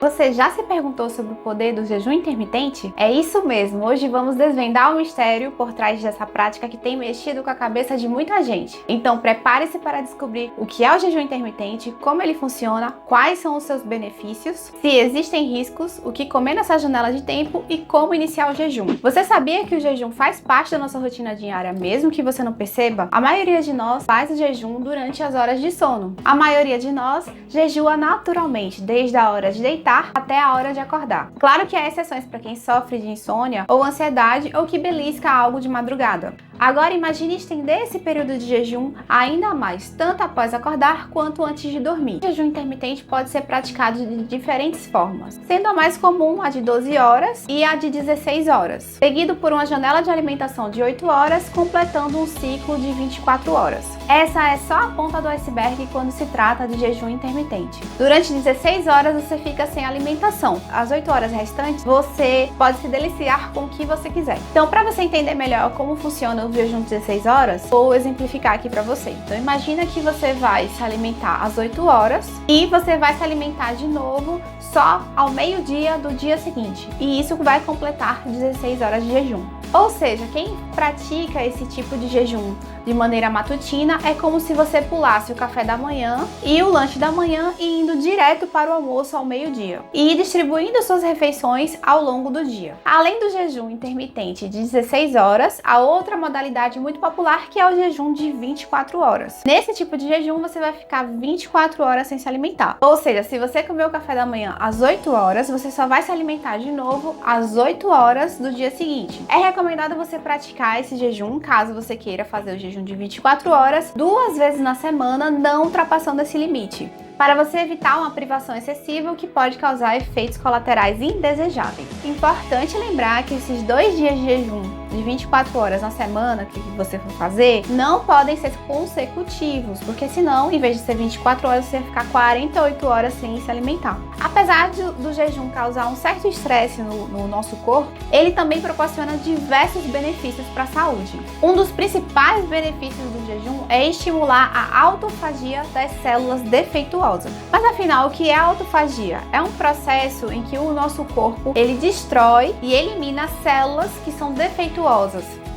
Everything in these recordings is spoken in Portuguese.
Você já se perguntou sobre o poder do jejum intermitente? É isso mesmo, hoje vamos desvendar o mistério por trás dessa prática que tem mexido com a cabeça de muita gente. Então prepare-se para descobrir o que é o jejum intermitente, como ele funciona, quais são os seus benefícios, se existem riscos, o que comer nessa janela de tempo e como iniciar o jejum. Você sabia que o jejum faz parte da nossa rotina diária, mesmo que você não perceba? A maioria de nós faz o jejum durante as horas de sono. A maioria de nós jejua naturalmente, desde a hora de deitar até a hora de acordar. Claro que há exceções para quem sofre de insônia ou ansiedade ou que belisca algo de madrugada. Agora imagine estender esse período de jejum ainda mais, tanto após acordar quanto antes de dormir. O jejum intermitente pode ser praticado de diferentes formas, sendo a mais comum a de 12 horas e a de 16 horas, seguido por uma janela de alimentação de 8 horas, completando um ciclo de 24 horas. Essa é só a ponta do iceberg quando se trata de jejum intermitente. Durante 16 horas você fica sem alimentação. As 8 horas restantes você pode se deliciar com o que você quiser. Então, para você entender melhor como funciona o jejum de 16 horas, vou exemplificar aqui para você. Então, imagina que você vai se alimentar às 8 horas e você vai se alimentar de novo só ao meio-dia do dia seguinte. E isso vai completar 16 horas de jejum. Ou seja, quem pratica esse tipo de jejum de maneira matutina é como se você pulasse o café da manhã e o lanche da manhã e indo direto para o almoço ao meio-dia e distribuindo suas refeições ao longo do dia. Além do jejum intermitente de 16 horas, há outra modalidade muito popular que é o jejum de 24 horas. Nesse tipo de jejum você vai ficar 24 horas sem se alimentar. Ou seja, se você comeu o café da manhã às 8 horas, você só vai se alimentar de novo às 8 horas do dia seguinte. É recomendado você praticar esse jejum, caso você queira fazer o jejum de 24 horas, 2 vezes na semana, não ultrapassando esse limite, para você evitar uma privação excessiva, o que pode causar efeitos colaterais indesejáveis. Importante lembrar que esses 2 dias de jejum de 24 horas na semana que você for fazer, não podem ser consecutivos, porque senão, em vez de ser 24 horas, você vai ficar 48 horas sem se alimentar. Apesar do jejum causar um certo estresse no nosso corpo, ele também proporciona diversos benefícios para a saúde. Um dos principais benefícios do jejum é estimular a autofagia das células defeituosas. Mas afinal, o que é a autofagia? É um processo em que o nosso corpo ele destrói e elimina células que são defeituosas.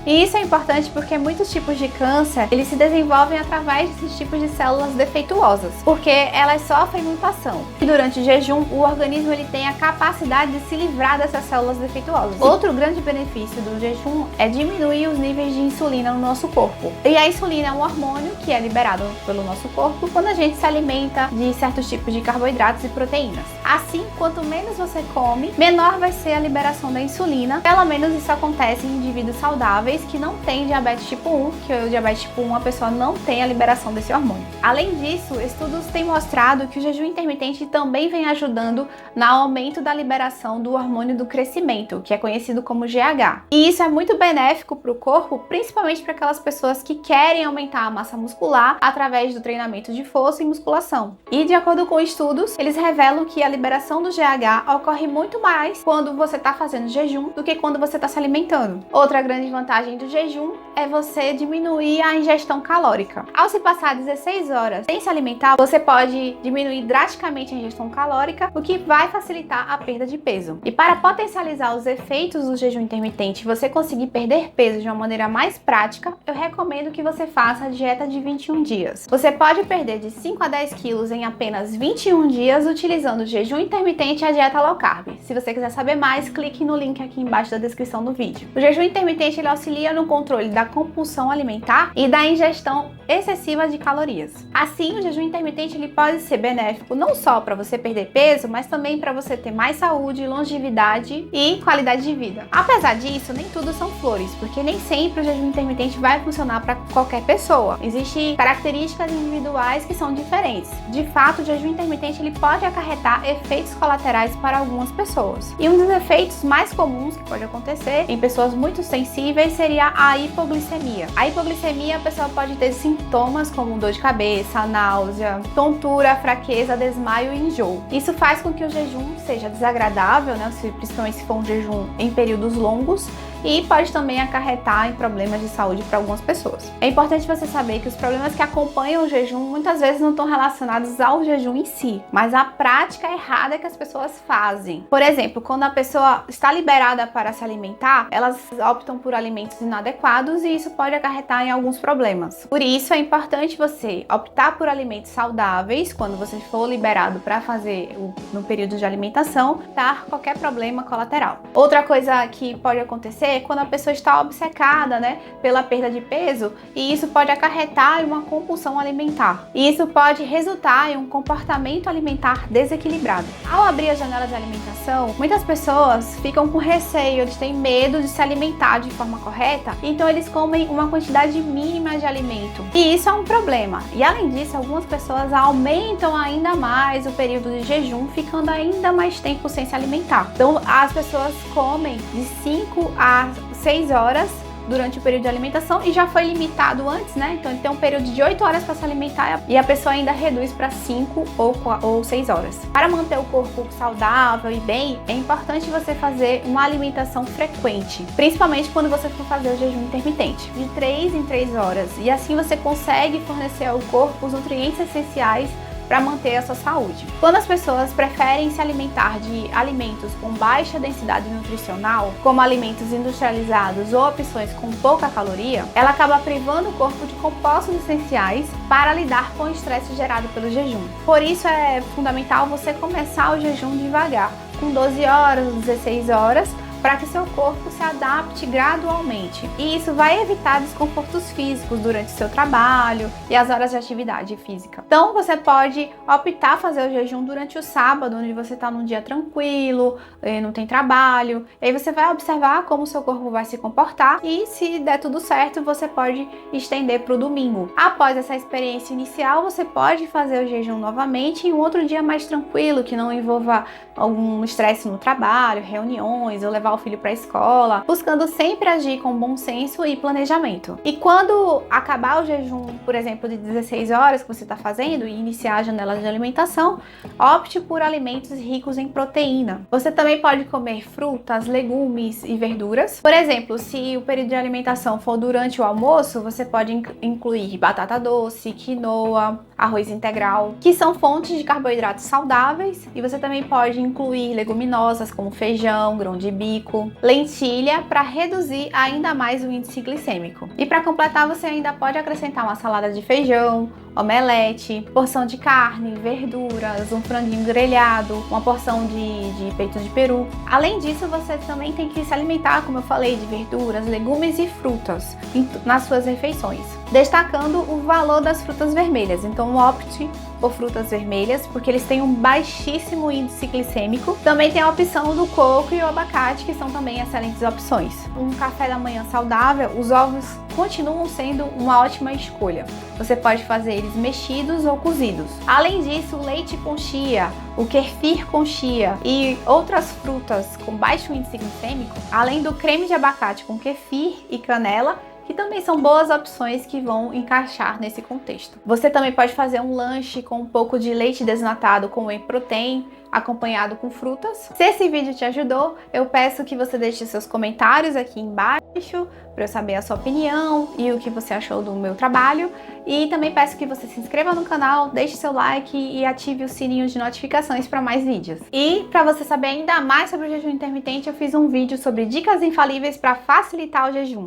E isso é importante porque muitos tipos de câncer, eles se desenvolvem através desses tipos de células defeituosas, porque elas sofrem mutação. E durante o jejum, o organismo ele tem a capacidade de se livrar dessas células defeituosas. Outro grande benefício do jejum é diminuir os níveis de insulina no nosso corpo. E a insulina é um hormônio que é liberado pelo nosso corpo quando a gente se alimenta de certos tipos de carboidratos e proteínas. Assim, quanto menos você come, menor vai ser a liberação da insulina. Pelo menos isso acontece em indivíduos saudáveis que não tem diabetes tipo 1, que o diabetes tipo 1 a pessoa não tem a liberação desse hormônio. Além disso, estudos têm mostrado que o jejum intermitente também vem ajudando no aumento da liberação do hormônio do crescimento, que é conhecido como GH. E isso é muito benéfico para o corpo, principalmente para aquelas pessoas que querem aumentar a massa muscular através do treinamento de força e musculação. E de acordo com estudos, eles revelam que a liberação do GH ocorre muito mais quando você está fazendo jejum do que quando você está se alimentando. Outra grande vantagem do jejum é você diminuir a ingestão calórica. Ao se passar 16 horas sem se alimentar, você pode diminuir drasticamente a ingestão calórica, o que vai facilitar a perda de peso. E para potencializar os efeitos do jejum intermitente e você conseguir perder peso de uma maneira mais prática, eu recomendo que você faça a dieta de 21 dias. Você pode perder de 5 a 10 quilos em apenas 21 dias utilizando o jejum intermitente e a dieta low carb. Se você quiser saber mais, clique no link aqui embaixo da descrição do vídeo. O jejum intermitente ele auxilia no controle da compulsão alimentar e da ingestão excessiva de calorias. Assim, o jejum intermitente ele pode ser benéfico não só para você perder peso, mas também para você ter mais saúde, longevidade e qualidade de vida. Apesar disso, nem tudo são flores, porque nem sempre o jejum intermitente vai funcionar para qualquer pessoa. Existem características individuais que são diferentes. De fato, o jejum intermitente ele pode acarretar efeitos colaterais para algumas pessoas. E um dos efeitos mais comuns que pode acontecer em pessoas muito sensíveis seria a hipoglicemia. A hipoglicemia, a pessoa pode ter sintomas como dor de cabeça, náusea, tontura, fraqueza, desmaio e enjoo. Isso faz com que o jejum seja desagradável, né? Principalmente se for um jejum em períodos longos, e pode também acarretar em problemas de saúde para algumas pessoas. É importante você saber que os problemas que acompanham o jejum muitas vezes não estão relacionados ao jejum em si, mas à prática errada errada que as pessoas fazem. Por exemplo, quando a pessoa está liberada para se alimentar, elas optam por alimentos inadequados e isso pode acarretar em alguns problemas. Por isso é importante você optar por alimentos saudáveis quando você for liberado para fazer no período de alimentação, tá? Qualquer problema colateral. Outra coisa que pode acontecer é quando a pessoa está obcecada, né, pela perda de peso, e isso pode acarretar em uma compulsão alimentar. E isso pode resultar em um comportamento alimentar desequilibrado. Ao abrir a janela de alimentação, muitas pessoas ficam com receio, eles têm medo de se alimentar de forma correta, então eles comem uma quantidade mínima de alimento. E isso é um problema. E além disso, algumas pessoas aumentam ainda mais o período de jejum, ficando ainda mais tempo sem se alimentar. Então, as pessoas comem de 5 a 6 horas durante o período de alimentação e já foi limitado antes, né? Então ele tem um período de 8 horas para se alimentar e a pessoa ainda reduz para 5 ou 6 horas. Para manter o corpo saudável e bem, é importante você fazer uma alimentação frequente, principalmente quando você for fazer o jejum intermitente, de 3 em 3 horas. E assim você consegue fornecer ao corpo os nutrientes essenciais para manter a sua saúde. Quando as pessoas preferem se alimentar de alimentos com baixa densidade nutricional, como alimentos industrializados ou opções com pouca caloria, ela acaba privando o corpo de compostos essenciais para lidar com o estresse gerado pelo jejum. Por isso é fundamental você começar o jejum devagar, com 12 horas, 16 horas, para que seu corpo se adapte gradualmente. E isso vai evitar desconfortos físicos durante o seu trabalho e as horas de atividade física. Então você pode optar fazer o jejum durante o sábado, onde você está num dia tranquilo, não tem trabalho. E aí você vai observar como o seu corpo vai se comportar e se der tudo certo, você pode estender para o domingo. Após essa experiência inicial, você pode fazer o jejum novamente em um outro dia mais tranquilo, que não envolva algum estresse no trabalho, reuniões ou levar o filho para a escola, buscando sempre agir com bom senso e planejamento. E quando acabar o jejum, por exemplo, de 16 horas que você está fazendo e iniciar a janela de alimentação, opte por alimentos ricos em proteína. Você também pode comer frutas, legumes e verduras. Por exemplo, se o período de alimentação for durante o almoço, você pode incluir batata doce, quinoa, arroz integral, que são fontes de carboidratos saudáveis, e você também pode incluir leguminosas como feijão, grão de bico, lentilha, para reduzir ainda mais o índice glicêmico. E para completar, você ainda pode acrescentar uma salada de feijão, omelete, porção de carne, verduras, um franguinho grelhado, uma porção de peito de peru. Além disso, você também tem que se alimentar, como eu falei, de verduras, legumes e frutas nas suas refeições, destacando o valor das frutas vermelhas. Então opte por frutas vermelhas, porque eles têm um baixíssimo índice glicêmico. Também tem a opção do coco e o abacate, que são também excelentes opções. Um café da manhã saudável, os ovos continuam sendo uma ótima escolha. Você pode fazer eles mexidos ou cozidos. Além disso, o leite com chia, o kefir com chia e outras frutas com baixo índice glicêmico, além do creme de abacate com kefir e canela, que também são boas opções que vão encaixar nesse contexto. Você também pode fazer um lanche com um pouco de leite desnatado com whey protein, acompanhado com frutas. Se esse vídeo te ajudou, eu peço que você deixe seus comentários aqui embaixo para eu saber a sua opinião e o que você achou do meu trabalho. E também peço que você se inscreva no canal, deixe seu like e ative o sininho de notificações para mais vídeos. E para você saber ainda mais sobre o jejum intermitente, eu fiz um vídeo sobre dicas infalíveis para facilitar o jejum.